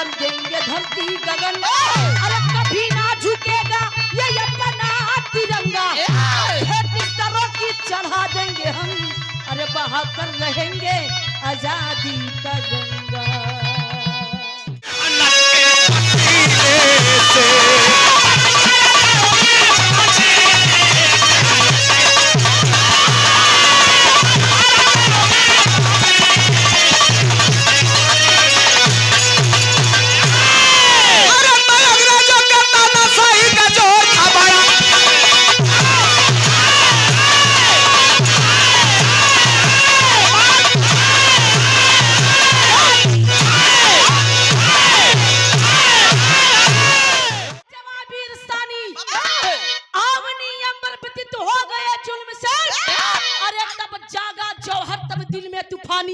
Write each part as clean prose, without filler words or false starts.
कर देंगे धरती गगन, अरे कभी ना झुकेगा ये अपना तिरंगा, बिस्तरों की चढ़ा देंगे हम, अरे बहा कर रहेंगे आजादी का गंगा। तूफानी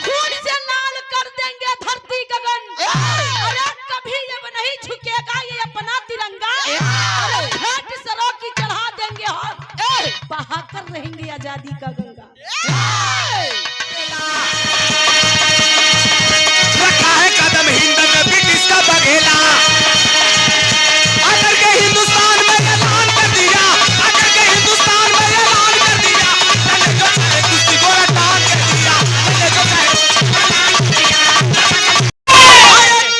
खून से लाल कर देंगे धरती गगन, अरे कभी ये नहीं झुकेगा ये अपना तिरंगा, अरे भेंट सरों की चढ़ा देंगे हम, बहा कर रहेंगे आजादी का गंगा। रखा है कदम हिंद में ब्रिटिश का बघेला, आकर के हिंदुस्तान में ऐलान कर दिया, आकर के हिंदुस्तान में ऐलान कर दिया, चले जो चाहे कुश्ती घोड़ा टांग कर दिया, चले जो चाहे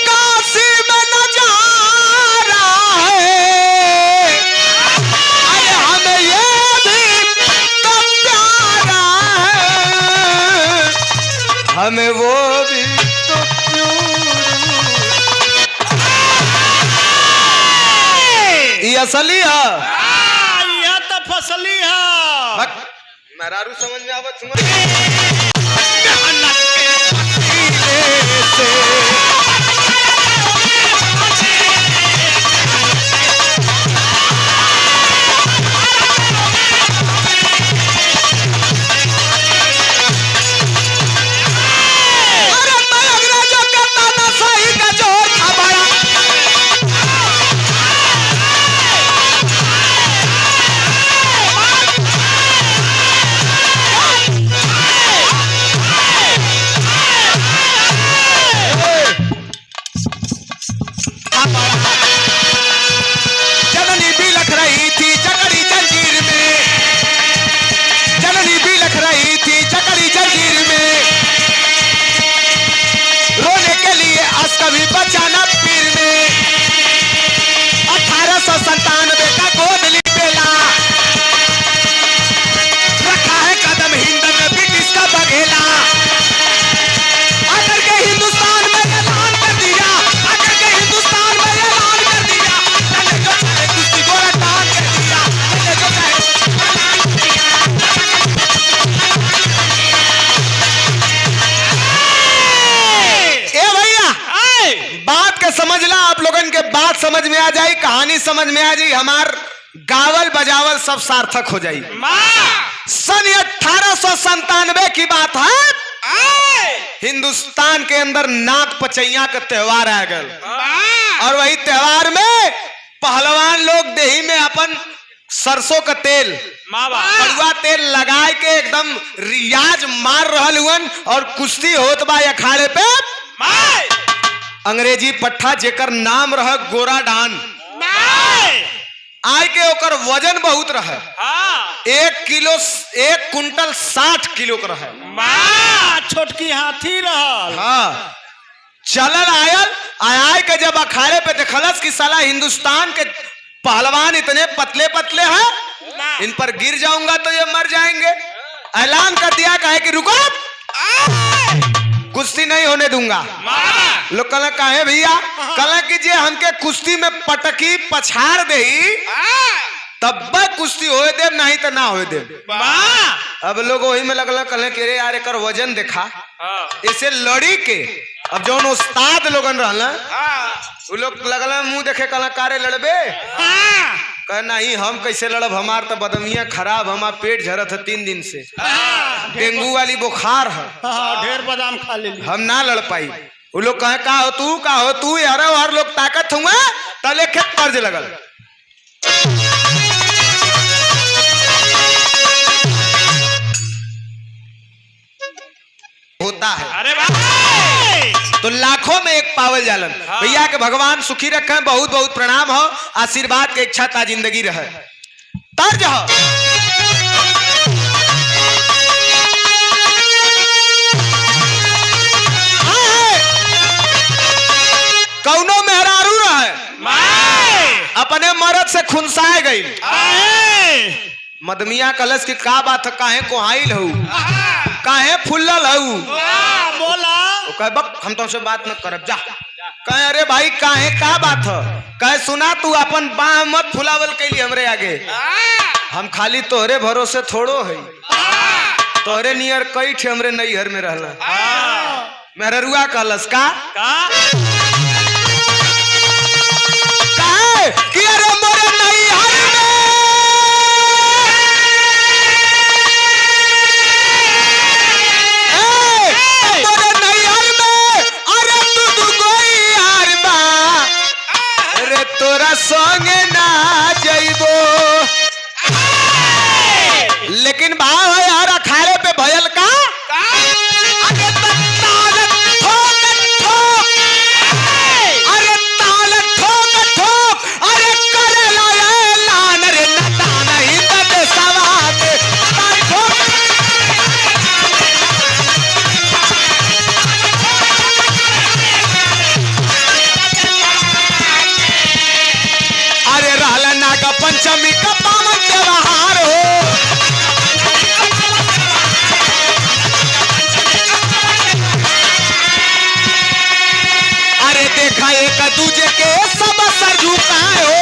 काशी में नजारा है, अरे हमें ये भी तो प्यारा है, हमें वो भी तो ये असली है, यह तो फसली है। मेहरारू समझ में आवत सुन मेहनत के पसीने से जननी भी लख रही थी जकड़ी जंजीर में, जननी भी लख रही थी जकड़ी जंजीर में, रोने के लिए आज कभी बचाना पीर में, 1897 का गोद ली बेला, रखा है कदम हिंद में ब्रिटिश का बघेला, आकर के हिंदुस्तान में ऐलान कर दिया, आकर के हिंदुस्तान में ऐलान कर दिया, चले जो चाहे कुश्ती घोड़ा टांग कर दिया, चले जो चाहे ए भैया बात के समझ ला, आप लोगन के बात समझ में आ जाई, कहानी समझ में आ जाई, हमार गावल बजावल सब सार्थक हो जाई। सन 1897 की बात है, हिंदुस्तान के अंदर नाग पचैया का त्योहार आ गया, और वही त्योहार में पहलवान लोग देही में अपन सरसों का तेल कड़ुआ तेल लगाए के एकदम रियाज मार रहल हुअन, और कुश्ती होत बा अखाड़े पे, अंग्रेजी पट्ठा जेकर नाम रह गोरा डान, आय के ओकर वजन बहुत रहे, 1 कुंटल 60 किलो का रहे, छोटकी हाथी रहल। हाँ चलल आयल आय के जब अखाड़े पे देखलस कि साला हिंदुस्तान के पहलवान इतने पतले पतले हैं, इन पर गिर जाऊंगा तो ये मर जाएंगे, ऐलान कर दिया कहे कि रुको कुश्ती नहीं होने दूंगा। लोग कहला काहे भैया, कहला कि जे हमके कुश्ती में पटकी पछाड़ दे तब कुश्ती होए देव, नहीं तो ना होए देव। अब लोग वही में लगल कहले कि रे यार एकर वजन देखा, इसे लड़ी के अब जौन उस्ताद लोगन रहल उ लोग लगल मुंह देखे कहला कारे लड़बे, कह नहीं हम कैसे लड़ब, हमार तो बदमिया खराब, हमार पेट झरत है 3 दिन से, डेंगू वाली बुखार है, ढेर बादाम खा ले, हम ना लड़ पाई। वो लोग कहे का हो तू यार, हर लोग ताकत हुआ तले खेत कर्ज लगल। होता है अरे भाई तो लाखों में एक पावल जालन। भैया के भगवान सुखी रखे, बहुत बहुत प्रणाम हो, आशीर्वाद के इच्छा ता जिंदगी रहे। तर्ज हो कौनो मेहरारू रहे, अपने मर्द से खुनसाए गई। मदमिया कलश की का बात है, काहे कोहाइल हूँ, काहे फुल्लल हूँ। बोला तो कहे बक हम तुमसे बात न करब जा। कहे अरे भाई काहे का बात है। कहे सुना तू अपन बाह मत फुलावल कैली हमरे आगे, हम खाली तोहरे भरोसे थोड़ो है, तोहरे नियर कई ठे हमरे नैहर में रहला। मेहरुआ कलश का कि अरे मोरे नैहर में मोरे नैहर में अरे तू कोई यार बा, अरे तोरा संगे ना जइबो। लेकिन भाव है यार अखाड़े पे भयल का पंचमी का पावन त्योहार हो। अरे देखा एक दूजे के सब सर झुकाए हो।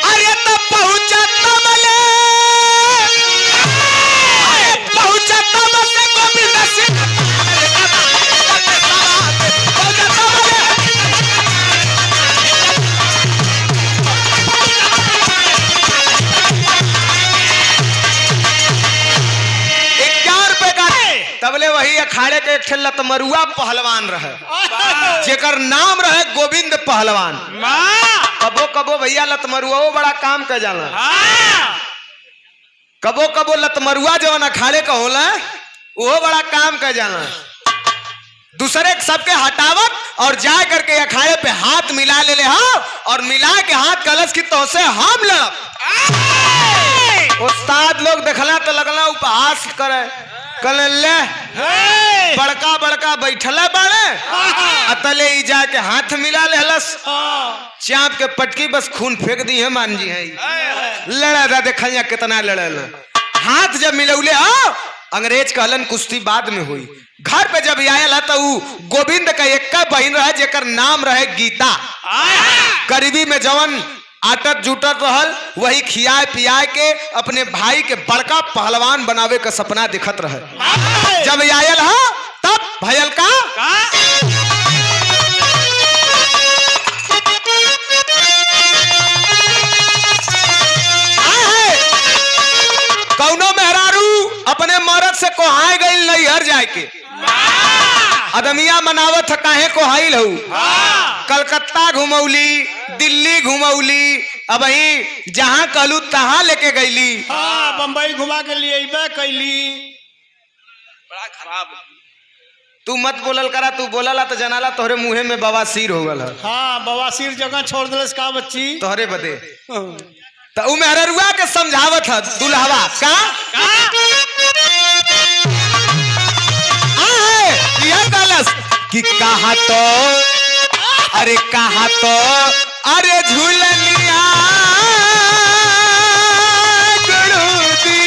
अरे तब पहुंचा तबले, पहुंचा तब से गोविंद सिंह तबले। वही अखाड़े के एक लतमरुआ पहलवान रहे, जेकर नाम रहे गोविंद पहलवान। कबो कबो भैया लतमरुआ बड़ा काम कर जाला। कबो कबो लतमरुआ जवन अखाड़े का होला वो बड़ा काम कर जाला। दूसरे सबके हटावत और जा करके अखाड़े पे हाथ मिला ले और मिला के हाथ कलश की तो से हम लड़ब। उस्ताद लोग देखला तो लगला उपहास करे, कले ले बड़का बड़का बैठला बाड़े अतले ही जाके हाथ मिला ले हलस, चाप के पटकी बस खून फेंक दी है। मान जी है लड़ा था, देखल कितना लड़ल। हाथ जब मिलौले अंग्रेज कहलन कुश्ती बाद में हुई। घर पे जब आयल है तो गोविंद का एक बहन रहे जेकर नाम रहे गीता। करीबी में जवन आटत जुटत रहल वही खियाए पियाए के अपने भाई के बड़का पहलवान बनावे का सपना दिखत रहे। जब आयल है तब भयल का कौनो मेहरारू अपने मर्द से कोहाए गई नैहर जाए के। अदमिया मनावत काहे कोहाइल हूँ, कलकत्ता घुमौली, दिल्ली घुमौली, अब वही जहाँ कहलू तहाँ लेके गईली। बम्बई घुमा के लिए कैली। बड़ा खराब तू मत बोलल करा, तू बोलला तो जनाला तोहरे मुँहे में बवासीर हो गल। हाँ बवासीर जगह छोड़ दिलस का बच्ची तोहरे बदे। तो उ मेहरुआ के समझावत है दुल्हवा का कि कहा तो अरे कहा तो अरे झूलनिया गुरुदी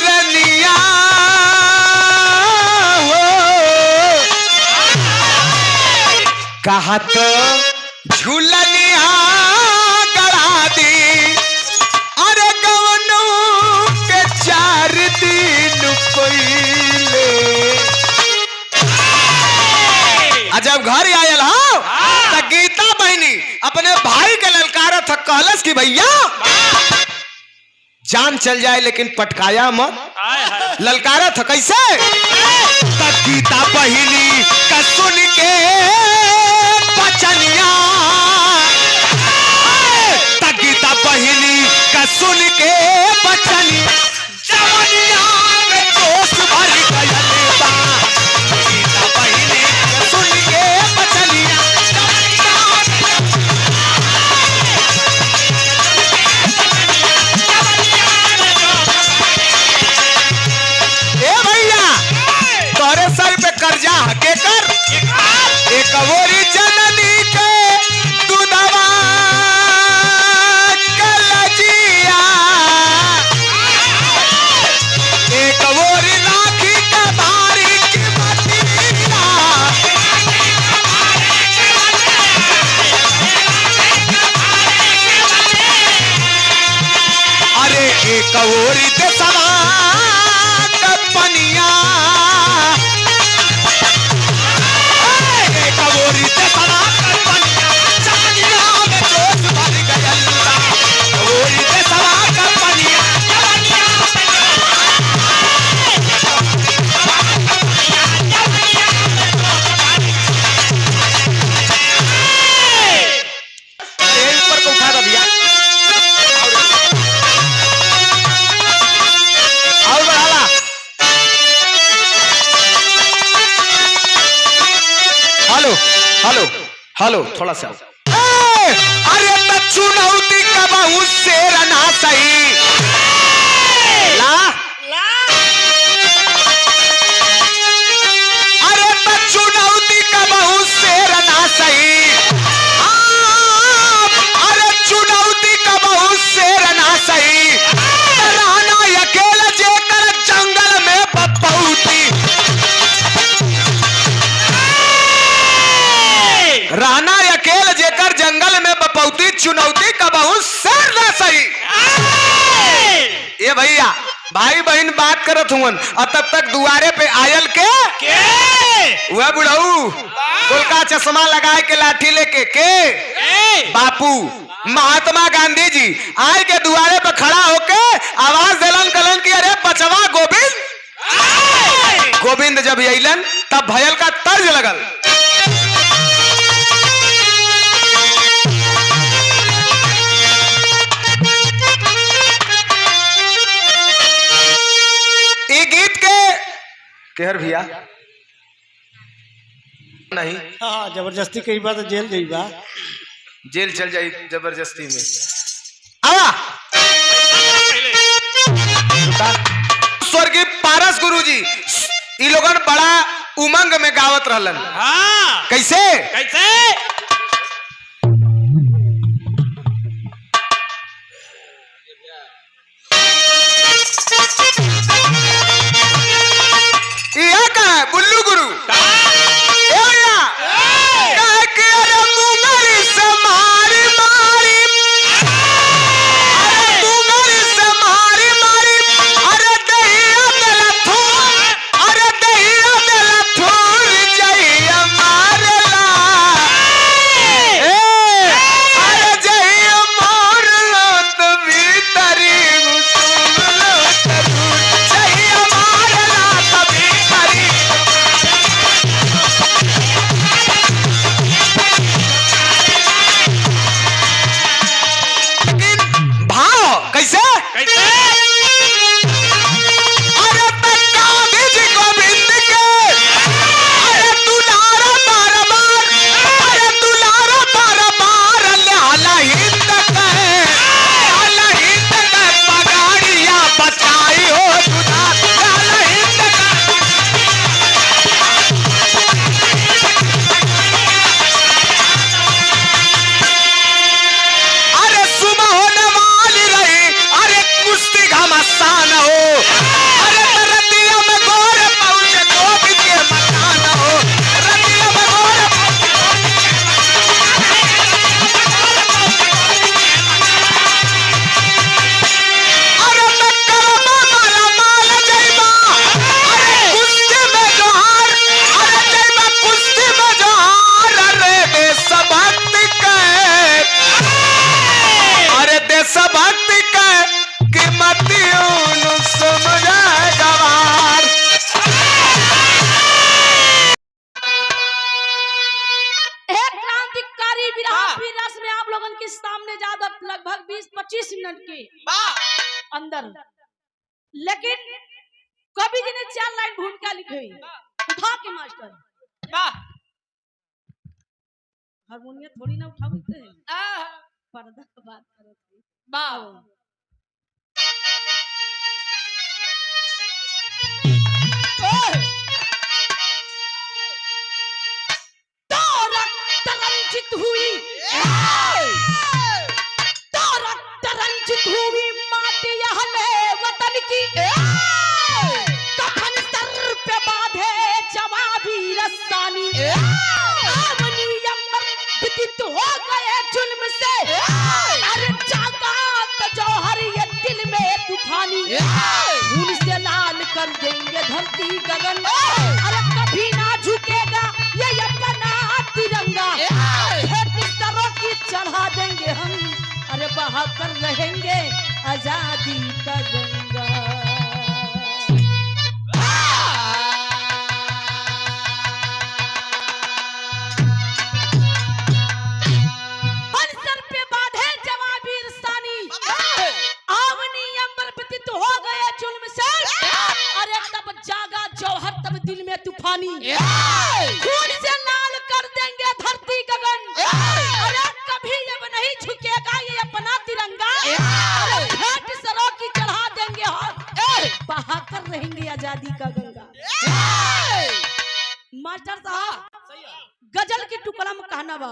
रनिया हो, कहा तो झूलनिया गड़ा दी। अरे गवनू के 4 दिन पहले जब घर आयल हो तो गीता बहनी अपने भाई के ललकारा था, कहलस कि भैया जान चल जाए लेकिन पटकाया मत। ललकारा था कैसे, तब गीता बहनी का सुन के बचनिया सुन के बचनी जवनिया में जोश भर गयल बा सीता बहिनी के सुन के बचनिया ए भैया तोरे सर पे कर्जा हके कर एक वोरी जननी के दूधवा कलजिया एक वोरी राखी के भारी की मटिया अरे एक वोरी देशवा के पनिया एक वोरी देशवा के पनिया जवनिया में जोश भर गयल बा वोरी देशवा के पनिया ये ऊपर को उठा दो भैया और बढ़ाला हेलो हेलो हेलो थोड़ा सा अरे त चुनौती का बहुत शेर ना सही ला अरे त चुनौती का बहुत शेर ना सही अरे चुनौती का बहुत शेर ना सही रहना अकेला जेकर जंगल में बपौती रहना अकेल जेकर जंगल में बपौती चुनौती का बहुत शेर ना सही ए भैया भाई बहन बात करत हुवन और तब तक दुआरे पे आयल के वह बुढ़ऊ गोलका चश्मा लगाए के लाठी लेके के बापू महात्मा गांधी जी आए के दुआरे पे खड़ा होके आवाज दिलन कलन की अरे बचवा गोविंद गोविंद जब अइलन तब भयल का तर्ज लगल ये गीत के केहर भैया नहीं हाँ जबरदस्ती कई बार तो जेल जाइबा जेल चल जाई जबरदस्ती में आवा स्वर्गीय पारस गुरुजी इ लोगन बड़ा उमंग में गावत रहलन हाँ कैसे कैसे यह का है बुल्लू गुरु ए भैया कह के अरे मुंगरी से मारी मारी अरे मुंगरी से मारी मारी अरे दहिया देला थूर अरे दहिया देला थूर जइया मारला ए अरे जइया मारला तो भीतरी घुसूल जरूर जइया मारला तो भीतरी लेकिन भाव कैसे कैसे अरे गांधी जी गोविंद के अरे दुलारा बार बार अरे दुलारा बार बार लाला हिंद के पगाड़िया बचाई हो दुला लाला हिंद अरे सुबह होने वाली रही अरे कुश्ती घमासान हो अरे रतिया में गोर पहुंचे गोविंद के मकान हो रतिया में गोर अरे करबा माला माल जइबा अरे कुश्ती में जोहार अरे जइबा कुश्ती में जोहार अरे देशभक्ति के अरे देशभक्ति के कीमतियों समझे गवार एक क्रांतिकारी विराट वीर रस में आप लोगन के सामने ज्यादा लगभग 20-25 मिनट के अंदर, लेकिन कभी जी ने 4 लाइन भूमिका लिखी। उठा के मास्टर हारमोनियम थोड़ी ना उठाते हैं, पर्दा की बात करो तरंजित हुई माटी अहले वतन की, कफन सर पे बांधे जवाबी रस्सानी, आमनी अंबर व्यतीत हो गए जुल्म से, अरे जागात जौहर ये दिल में तूफानी, खून से लाल कर देंगे धरती गगन, अरे कभी ना झुकेगा ये अपना तिरंगा, बिस्तरों की चढ़ा देंगे हम, अरे बहा कर रहेंगे आजादी का गंगा। बंसर पे बांधे जवाबी रस्सानी, आवनी अंबर व्यतीत हो गए जुल्म से, अरे तब जागा जौहर तब दिल में तूफानी, खून से लाल कर देंगे धरती गगन, अरे कभी जब नहीं झुकेगा ये अपना तिरंगा, अरे भेंट सरों की चढ़ा देंगे हम, बहा कर रहेंगे आजादी का गंगा। मास्टर साहब गजल की टुकड़ा में कहना बा,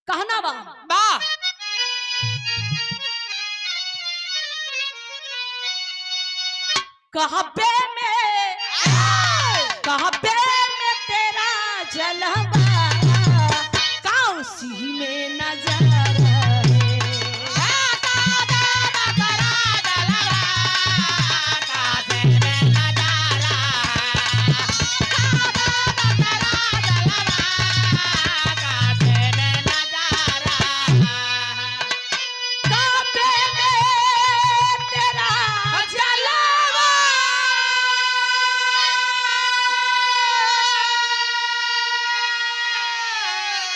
कहना बा कहबे में तेरा जलवा काशी में नजारा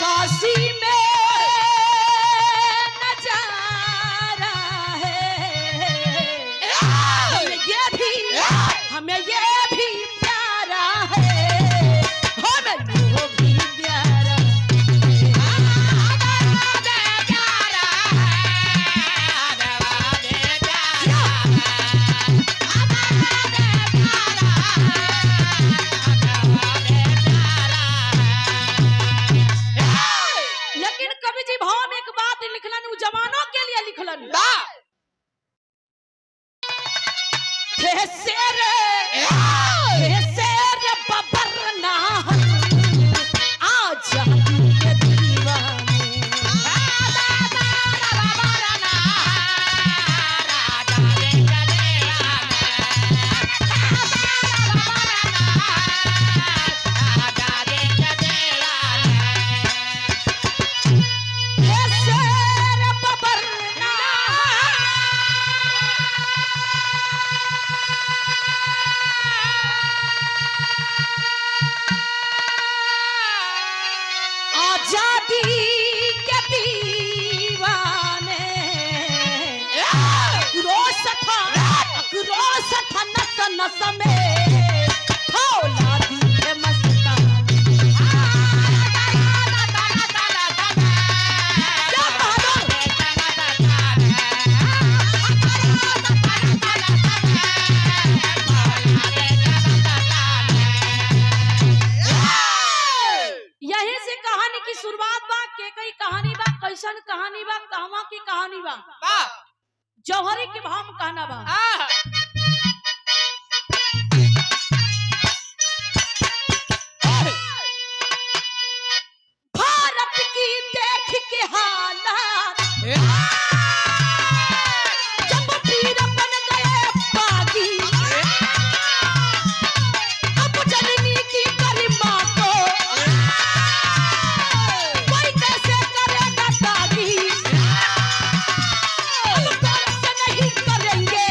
काशी में नजारा है, हमें ये भी प्यारा है, हमें वो भी प्यारा जवानों के लिए लिखलन शेर बबर ना आज के दीवाने आजादी के दीवाने क्रोश था नस नस में फौलादी के मस्तानी यहीं से कहानी की शुरुआत बा। के कई कहानी बा, कैसन कहानी बा, कहवा की कहानी बा, जौहरी के भाव में कहना बा। भारत की देख के हालात जब वीर बन गए बागी, अब जननी की गरिमा को कोई कैसे करेगा दागी, अब भारत से नहीं करेंगे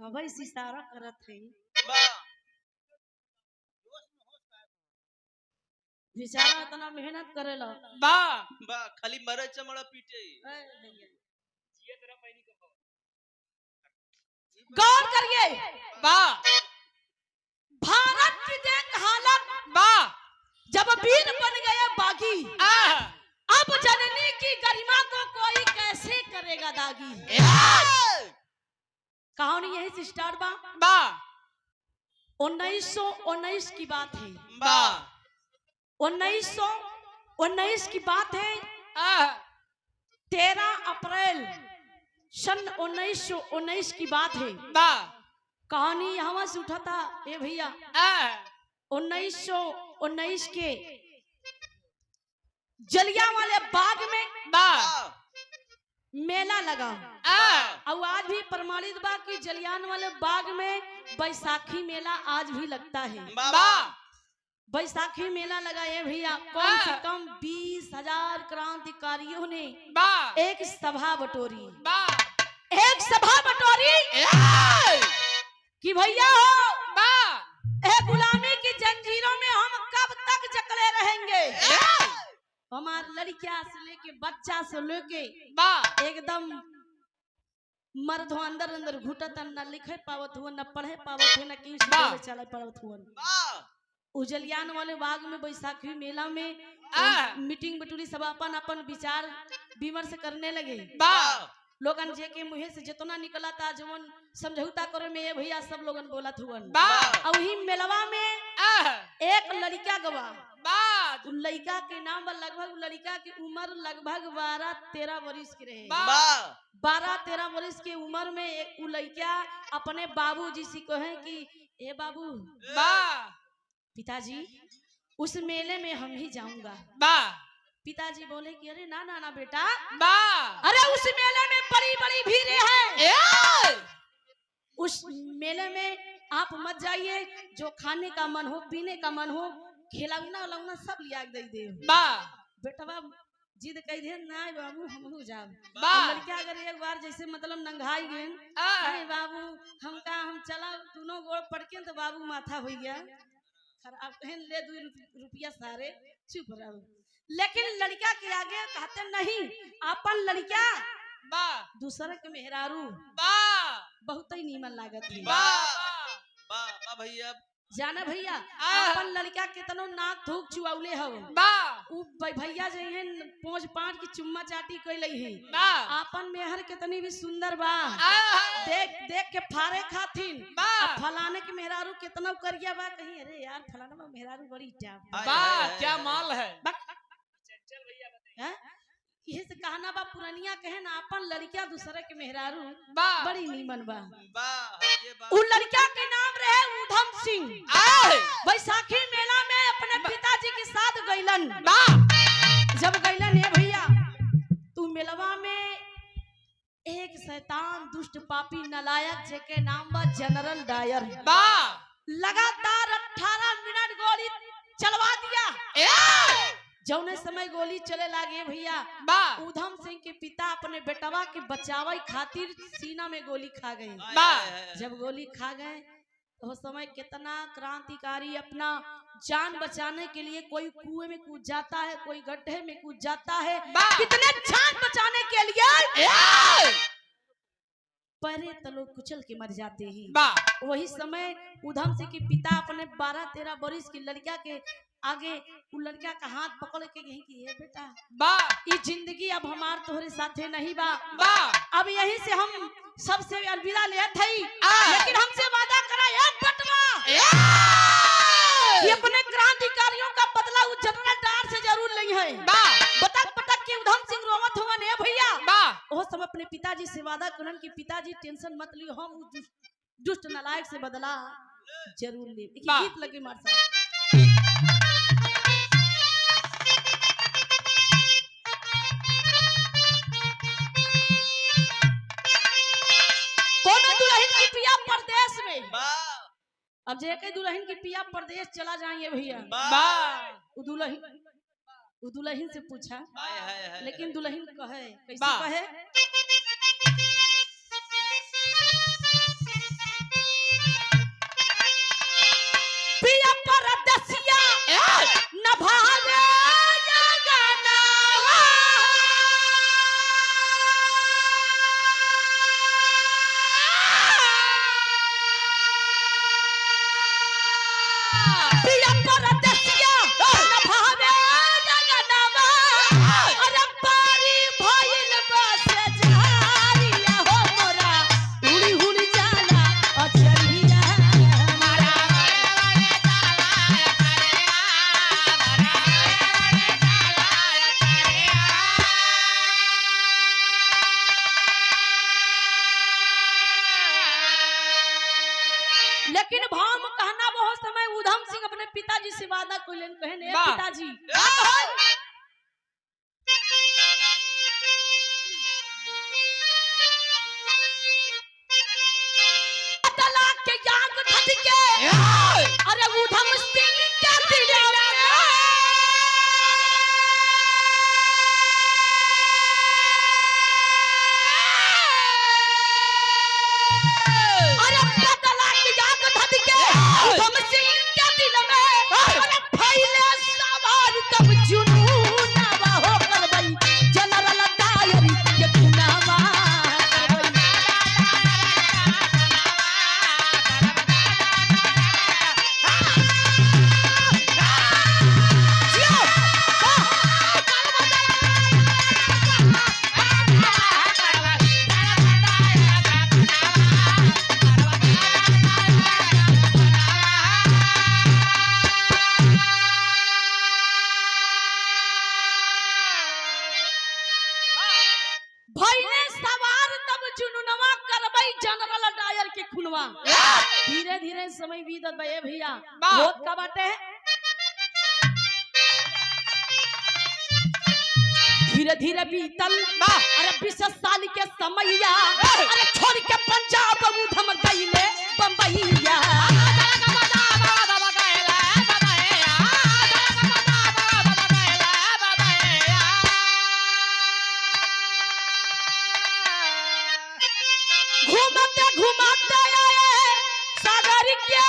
अब इस इशारा करत है बेचारा इतना मेहनत करेला खाली मरे चमड़ा पीटे गौर करिए भारत की देख हालत जब वीर बन गए बागी अब जननी की गरिमा को कोई कैसे करेगा दागी कहानी यही से स्टार्ट बा 1919 की बात है 1919 की बात है 13 अप्रैल सन 1919 की बात है कहानी यहाँ से उठा था ये भैया 1919 के जलियांवाले बाग में मेला लगा और आज भी प्रमाणित बा कि जलियांवाले बाग में बैसाखी मेला आज भी लगता है बैसाखी मेला लगा ये भैया कम से कम 20,000 क्रांतिकारियों ने एक सभा बटोरी कि भैया हो गुलामी की जंजीरों में हम कब तक जकड़े रहेंगे हमारे लड़किया से लेके बच्चा से लेके एकदम मर्द हो अंदर अंदर घुटत न लिखे पावत हुआ न पढ़े पावत है न कहीं चले पावत हुआ उजलियान वाले बाग में बैसाखी मेला में मीटिंग बटूरी सब अपन अपन विचार विमर्श करने लगे लोगन जे के मुहे से जितना निकला था जवन समझौता करे में ये भैया सब लोगन बोलत हुवन और वही मेलवा में एक लड़का गवा लड़का के नाम लगभग लड़का की उम्र लगभग 12-13 वर्ष की रहे 12-13 वर्ष की उम्र में एक लड़का अपने बाबूजी से कहे कि ए बाबू पिताजी उस मेले में हम ही जाऊंगा पिताजी बोले कि अरे ना ना ना बेटा अरे उस मेले में बड़ी बड़ी भीड़ है उस मेले में आप मत जाइए जो खाने का मन हो पीने का मन हो खिलौना उलौना सब लिया दे बेटा जिद कह दे ना बाबू हम जाब लड़का अगर एक बार जैसे मतलब नंगाई गए अरे बाबू हम चला दोनों गोड़ पड़ के तो बाबू माथा हो गया आप कहें ले 2 रुपया सारे चुप रहो लेकिन लड़का के आगे कहते नहीं अपन लड़का दूसरे के मेहरारू बहुत ही नीमन लागत है भैया जाना भैया अपन लड़का कितनो नाक थूक चुआउले हो भैया जो है 5 की चुम्मा चाटी कैले है अपन मेहर कितनी भी सुंदर बा देख देख के फारे खाथिन फलाने के मेहरारू कितना करिया बा कहीं अरे यार फलाना मेहरारू बड़ी टाप क्या माल है यही से कहना बा पुरानिया कहे ना अपन लड़किया दूसरे के मेहरारू बड़ी नीमन बा उ लड़का के नाम रहे उधम सिंह बैसाखी मेला में अपने पिताजी के साथ गईलन जब गईलन ये भैया तू मेलवा में एक शैतान दुष्ट पापी नलायक जेके नाम बा जनरल डायर लगातार 18 मिनट गोली चलवा दिया जौने समय गोली चले लागे भैया उधम सिंह के पिता अपने बेटवा के बचावे खातिर सीना में गोली खा गए जब गोली खा गए तो उस समय कितना क्रांतिकारी अपना जान बचाने के लिए कोई कुएं में कूद जाता है कोई गड्ढे में कूद जाता है कितने जान बचाने के लिए पहले तो लोग कुचल के मर जाते हैं वही समय उधम सिंह के पिता अपने 12-13 वर्ष की लड़का के आगे वो लड़का का हाथ पकड़ के कहीं कि ये बेटा ये जिंदगी अब हमार तोहरे साथे नहीं बा अब यही से हम सबसे अलविदा ले थे लेकिन हमसे वादा करा ये बटवा ये अपने क्रांतिकारियों का बदला उस जनरल डायर से जरूर नहीं है बतक पटक के उधम सिंह रोवत हुआ ने भैया वो सब अपने पिताजी से वादा करन कि पिताजी टेंशन मत लियो हम उस दुष्ट नालायक से बदला जरूर ले एक गीत लगे मार साहब अब जेके दुल्हन की पिया प्रदेश चला जाएंगे भैया दुल्हन से पूछा लेकिन दुल्हन कहे कैसे कहे कोई लेन कहने वाह। पिताजी का कहन? तलाक के याद धध के अरे उधम सिंह के दिल में अरे तलाक के याद धध के उधम सिंह के दिल में अरे फैले सवार तब जुनून हो करबई जनरल डायरी के खुनावा भइले सवार तब जुनूनवा करबई जनरल डायर के खुनवा। धीरे धीरे समय बीतत बा ए भैया होत का बाटे धीरे धीरे बीतल अरे 20 साल के समैया अरे छोड़ के पंजाब उधम गईले बम्बईया घूमते घूमते आए सागर के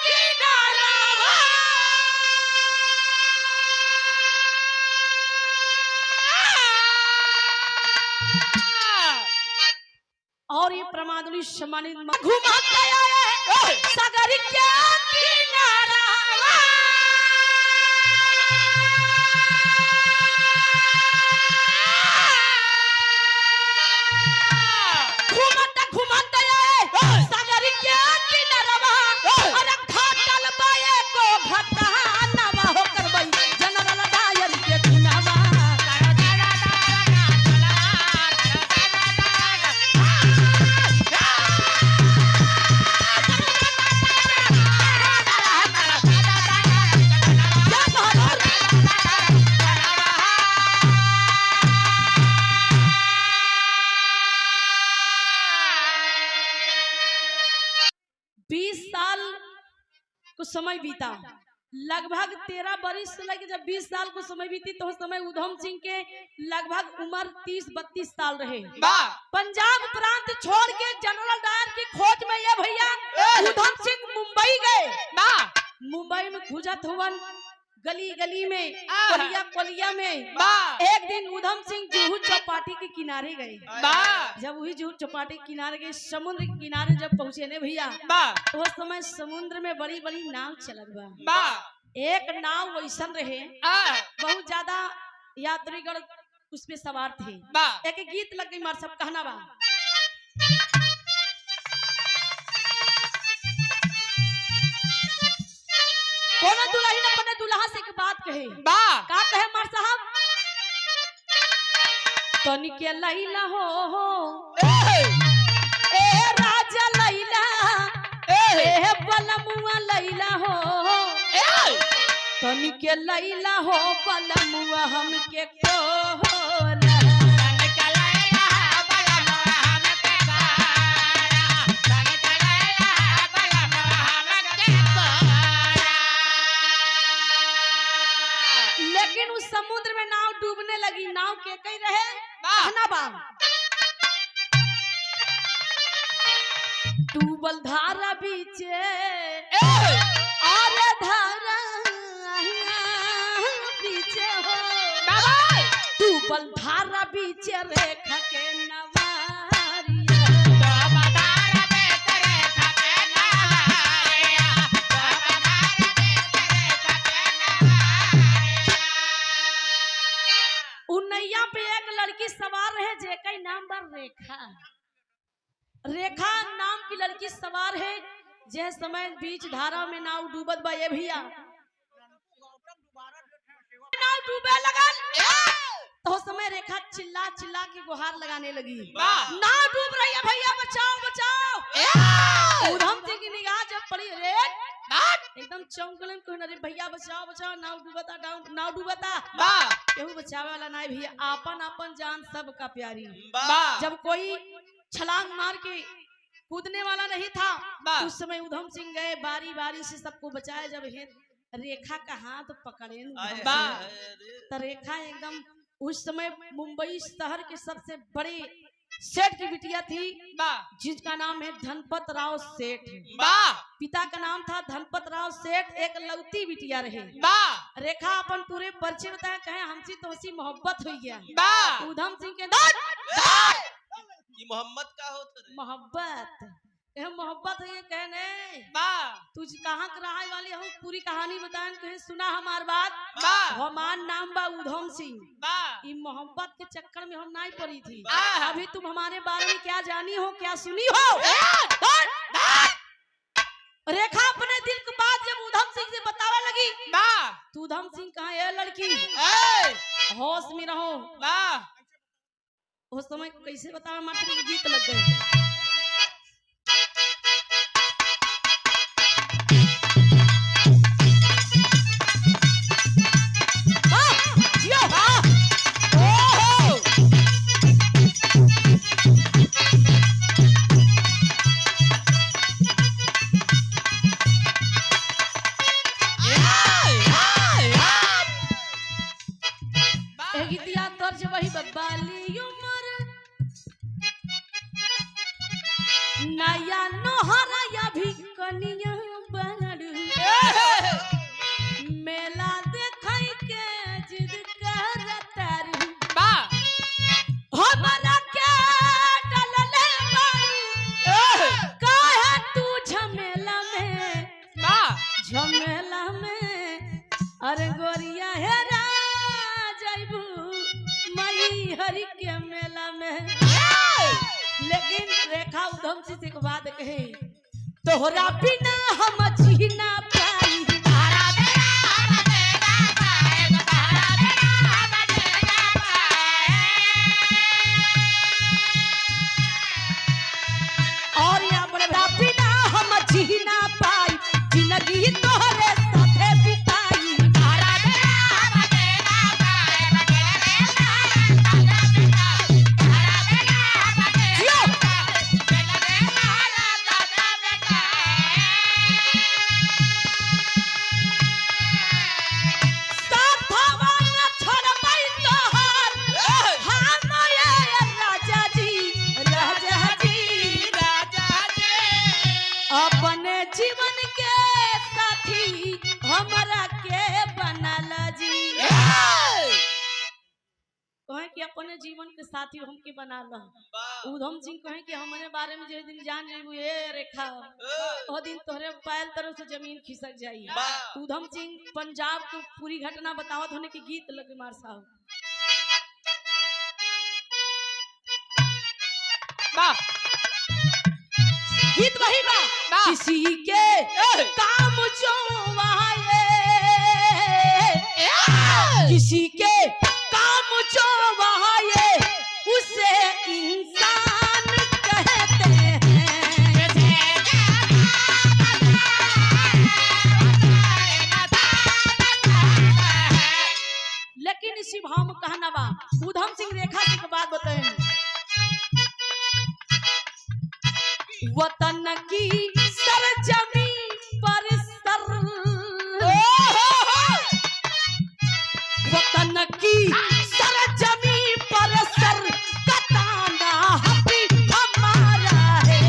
किनारा और ये प्रमादुली सम्मानित घूमते आए सागर के किनारा घूमते घूमते आए सागर के किनारवा अरे घाटल बाए को घटानवा हो करबई जनरल डायर के खुनावा कुछ समय बीता लगभग 13 बरिस से लेकर जब 20 साल को समय बीती तो उस समय उधम सिंह के लगभग उम्र 30-32 साल रहे। पंजाब प्रांत छोड़ के जनरल डायर की खोज में ये भैया उधम सिंह मुंबई गए। मुंबई में खुजत हुवन गली गली में कोलिया कोलिया में एक दिन उधम सिंह जुहू चौपाटी के किनारे गए। जब वही जुहू चौपाटी के किनारे गए समुद्र के किनारे जब पहुंचे ने भैया तो उस समय समुद्र में बड़ी बड़ी नाव चलत बा। एक नाव वैसन रहे बहुत ज्यादा यात्रीगण उस पे सवार थे। एक गीत लग गई मार सब कहना बा कोनो दुल्हन अपने दुल्हा से एक बात कहे का कहे मार साहब तनिके लैला हो ए राजा लैला ए बलमुआ लैला हो तनिके लैला हो बलमुआ हमके कोला लेकिन उस समुद्र में नाव डूबने लगी। नाव के कई रहे कहना बा डूबल धारा बीचे और धारा बीचे हो डूबल धारा बीचे रेखा के नवारिया उनैया पे एक लड़की सवार रहे जेके नाम बा रेखा। रेखा नाम की लड़की सवार है जे समय बीच धारा में नाव डूबत बा ये भैया नाव डूबे लगल तो समय रेखा चिल्ला चिल्ला के गुहार लगाने लगी नाव डूब रही है भैया बचाओ बचाओ। उधम सिंह की निगाह जब पड़ी रे एकदम चौंकलन कोई अरे भैया बचाओ बचाओ नाव डूबता नाव डूबता केहू बचावे वाला नहीं भैया आपन आपन जान सबका प्यारी जब कोई छलांग मार के कूदने वाला नहीं था उस समय उधम सिंह गए बारी बारी से सबको बचाया जब रेखा का हाथ पकड़े तो रेखा एकदम उस समय मुंबई शहर के सबसे बड़े सेठ की बिटिया थी जिसका नाम है धनपत राव सेठ पिता का नाम था धनपत राव सेठ एक लौती बिटिया रहे रेखा अपन पूरे परिचय बताया कहे हमसे तो उसी मोहब्बत हुई गया उधम सिंह के ये मोहम्मद का होता रे मोहब्बत यह मोहब्बत है कहने तुझ कहाँ रहा वाली हूँ पूरी कहानी बताएं कहीं सुना हमार बात हमार नाम बा उधम सिंह ये मोहब्बत के चक्कर में हम नहीं पड़ी थी अभी तुम हमारे बारे में क्या जानी हो क्या सुनी हो रेखा अपने दिल की बात जब उधम सिंह से बतावे लगी तू उधम सिंह कहाँ है लड़की होश में रहो उस समय कैसे बतावे मात्र गीत लग गए वही बब्बाली उमर नया नोहरा भी कनिया बनड़ मेला देखई के जिद करतर हमरा के डलले बारू काहे तू झमेला में अरे गोरिया हेरा जाइबू मई हरि के मेला में लेकिन रेखा उधम सिंह से बात कहे तोहरा बिना हम जी ना पाई और या बड़ा बिना हम जी ना पाई जिंदगी तोहरे साथे बिताई अपने जीवन के साथी हमरा के बनाला जी कहे कि अपने जीवन के साथी हमके बना लो उधम सिंह कहे कि हमारे बारे में जे दिन जान जेबू ए रेखा ओ दिन तोहरे पैर तरफ से जमीन खिसक जाई उधम सिंह पंजाब की पूरी घटना बतावत होने के गीत लगे मार साहब गीत वही बा किसी के काम जो आए किसी के काम जो आए उसे इंसान कहते हैं लेकिन इसी भाव में कहना बा उधम सिंह रेखा की बात बताएं वतन की सरजमी पर सर वतन की सरजमी पर सर कताना भी हमारा है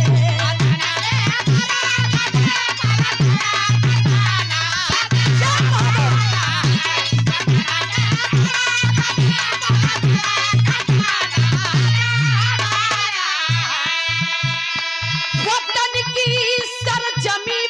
वतन की सरजमी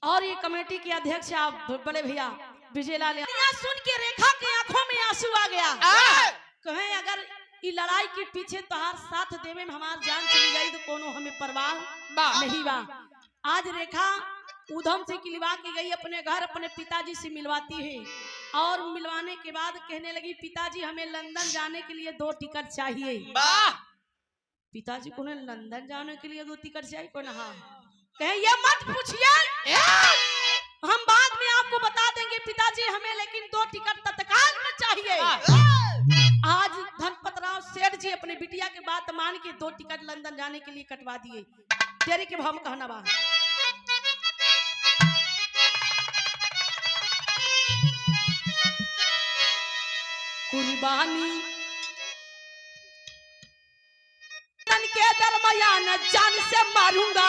और ये कमेटी के अध्यक्ष आप बड़े भैया विजय लाल यहाँ सुन के रेखा की आंखों में आंसू आ गया। कहें अगर ये लड़ाई के पीछे तोहार साथ देवे में हमार जान चली जाई तो कोनो हमें परवाह नहीं बा। आज रेखा उधम से किलवा के गई अपने घर, अपने पिताजी से मिलवाती है और मिलवाने के बाद कहने लगी पिताजी हमें लंदन जाने के लिए 2 टिकट चाहिए। पिताजी को लंदन जाने के लिए 2 टिकट चाहिए कौन? हाँ। कहे ये मत पूछिए, हम बाद में आपको बता देंगे पिताजी हमें, लेकिन 2 टिकट तत्काल में चाहिए। आज धनपतराव सेठ जी अपने बिटिया के बात मान के 2 टिकट लंदन जाने के लिए कटवा दिए। तेरे के भाव कहना बा कुर्बानी के दरमियान जान से मारूंगा,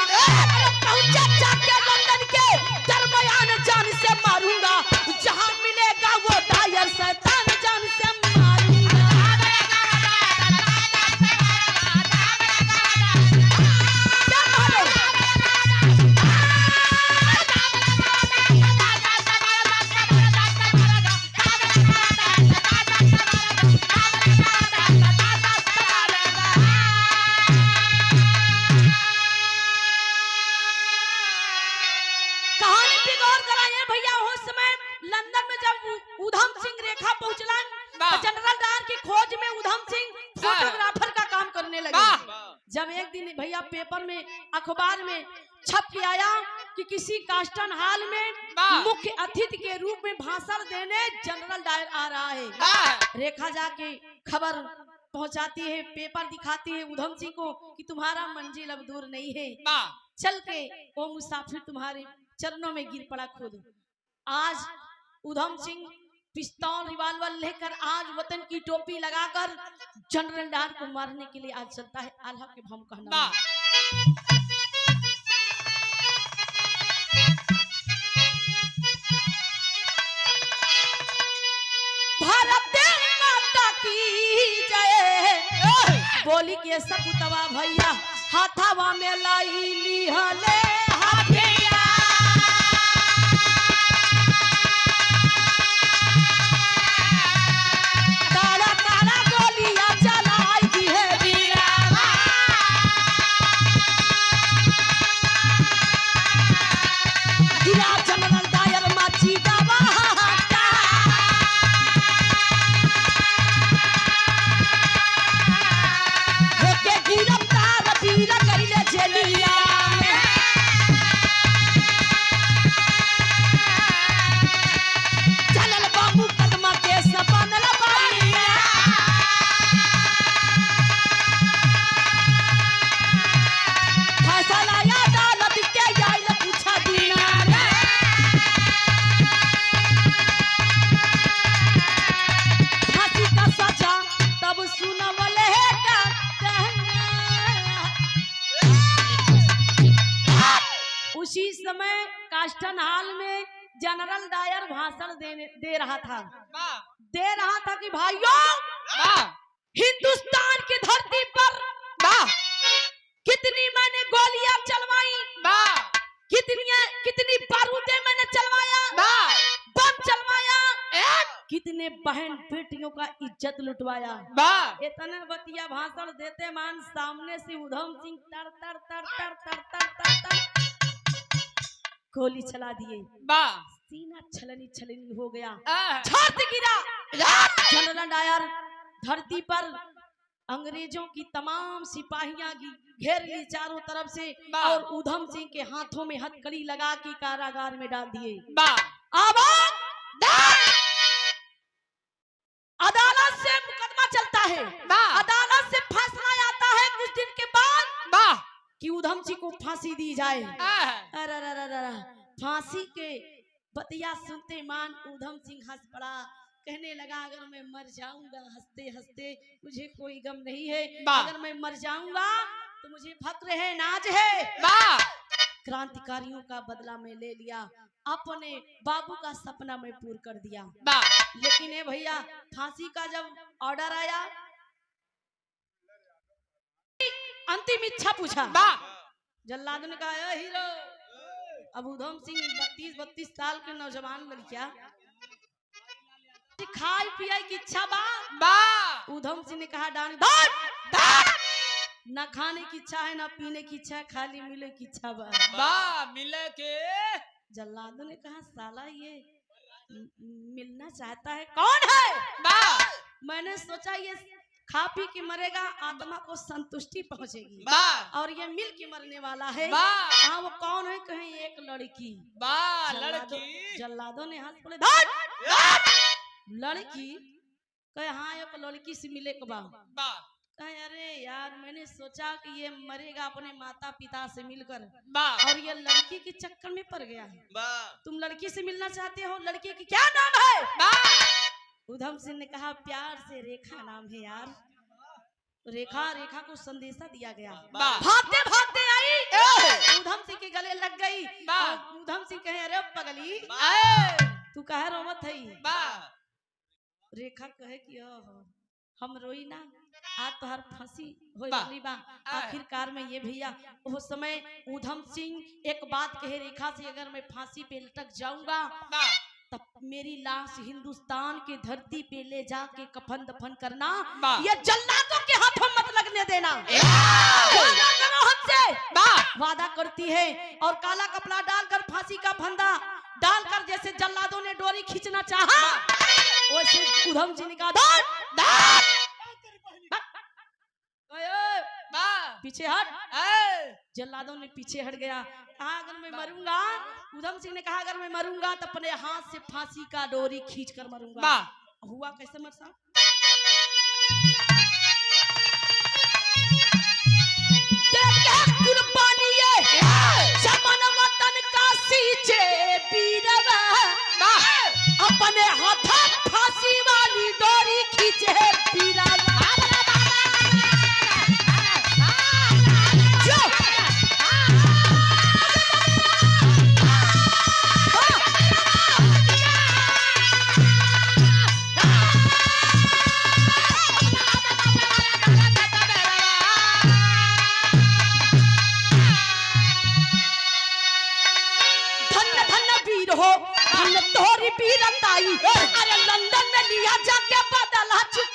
चाचा के लंदन के दरमियान जान से मारूंगा, जहां मिलेगा वो डायर शैतान जान से मारूंगा। लंदन में जब उधम सिंह रेखा पहुंचला तो जनरल डायर की खोज में उधम सिंह फोटोग्राफर का काम करने लगे। जब एक दिन भैया पेपर में अखबार में छप के आया कि किसी कास्टन हॉल में मुख्य अतिथि के रूप में भाषण देने जनरल डायर आ रहा है, रेखा जाके खबर पहुंचाती है, पेपर दिखाती है उधम सिंह को कि तुम्हारा मंजिल अब दूर नहीं है, चल के वो मुसाफिर तुम्हारे चरणों में गिर पड़ा खुद। आज उधम सिंह पिस्तौल रिवाल्वर लेकर आज वतन की टोपी लगाकर जनरल डायर को मारने के लिए आज चलता है। आल्हा के भम कहना भारत माता की जय बोली के सपुतवा भैया हाथावा में लाई ली हले हाथिया कास्टन हॉल में जनरल डायर भाषण दे रहा था कि भाइयों हिंदुस्तान की धरती पर कितनी मैंने गोलियां चलवाई, कितनी बारूदें मैंने चलवाया, बम चलवाया, कितने बहन बेटियों का इज्जत लुटवाया। इतना बतिया भाषण देते मान सामने से उधम सिंह तर तर तर तर तर तर तर तर गोली चला दिए, सीना छलनी छलनी हो गया, छाती गिरा। जनरल डायर धरती पर अंग्रेजों की तमाम सिपाहियां घेर ली चारों तरफ से और उधम सिंह के हाथों में हथकड़ी लगा के कारागार में डाल दिए। अदालत से मुकदमा चलता है, अदालत से फैसला आता है कुछ दिन के बाद कि उधम सिंह को फांसी दी जाए। फांसी के बतिया सुनते मान उधम सिंह हंस पड़ा, कहने लगा अगर मैं मर जाऊंगा हंसते हंसते मुझे कोई गम नहीं है, अगर मैं मर जाऊंगा तो मुझे फक्र है, नाज है। क्रांतिकारियों का बदला मैं ले लिया, अपने बाबू का सपना मैं पूरा कर दिया। लेकिन ये भैया फांसी का जब ऑर्डर आया अंतिम इच्छा पूछा, जल्लाद ने कहा हीरो अब उधम सिंह 32 साल के नौजवान लड़किया खाई पिए की इच्छा बा। उधम सिंह ने कहा डानी ना खाने की इच्छा है ना पीने की इच्छा है, खाली मिले की इच्छा बा। मिले के जल्लादों ने कहा साला ये मिलना चाहता है, कौन है? मैंने सोचा ये खा पी के मरेगा, आत्मा को संतुष्टि पहुंचेगी, और ये मिल के मरने वाला है। हाँ वो कौन है? कहीं एक लड़की। जल्लादों ने हाथ पड़े लड़की कहे हाँ एक लड़की से मिले के बा। कहे अरे यार मैंने सोचा कि ये मरेगा अपने माता पिता से मिलकर, और ये लड़की के चक्कर में पड़ गया। तुम लड़की से मिलना चाहते हो, लड़की की क्या नाम है? उधम सिंह ने कहा प्यार से रेखा नाम है यार। रेखा को संदेशा दिया गया। भागते भागते आई, उधम सिंह के गले लग गई। उधम सिंह कहे अरे पगली तू कहे रोवत है? रेखा कहे कि हम रोई ना, आज तो हर फांसी हो गई बा। आखिरकार में ये भैया उस समय उधम सिंह एक बात कहे रेखा से, अगर मैं फांसी पे लटक जाऊंगा तब मेरी लाश हिंदुस्तान की धरती पे ले जाके कफन दफन करना, ये जल्लादों के हाथों मत लगने देना। वादा करो हमसे। वादा करती है और काला कपड़ा डालकर फांसी का फंदा डालकर जैसे जल्लादों ने डोरी खींचना चाहा, वैसे उधम सिंह ने कहा पीछे हट। जल्लादों ने पीछे हट गया। कहा अगर मैं मरूंगा, उधम सिंह ने कहा अगर मैं मरूंगा तो अपने हाथ से फांसी का डोरी खींच कर मरूंगा। हुआ कैसे मरसा? कुर्बानी चमन वतन का सींचे बीरवा, अपने हाथ फांसी वाली डोरी खींचे बीरवा। अरे लंदन में लिया जाके बदला चुका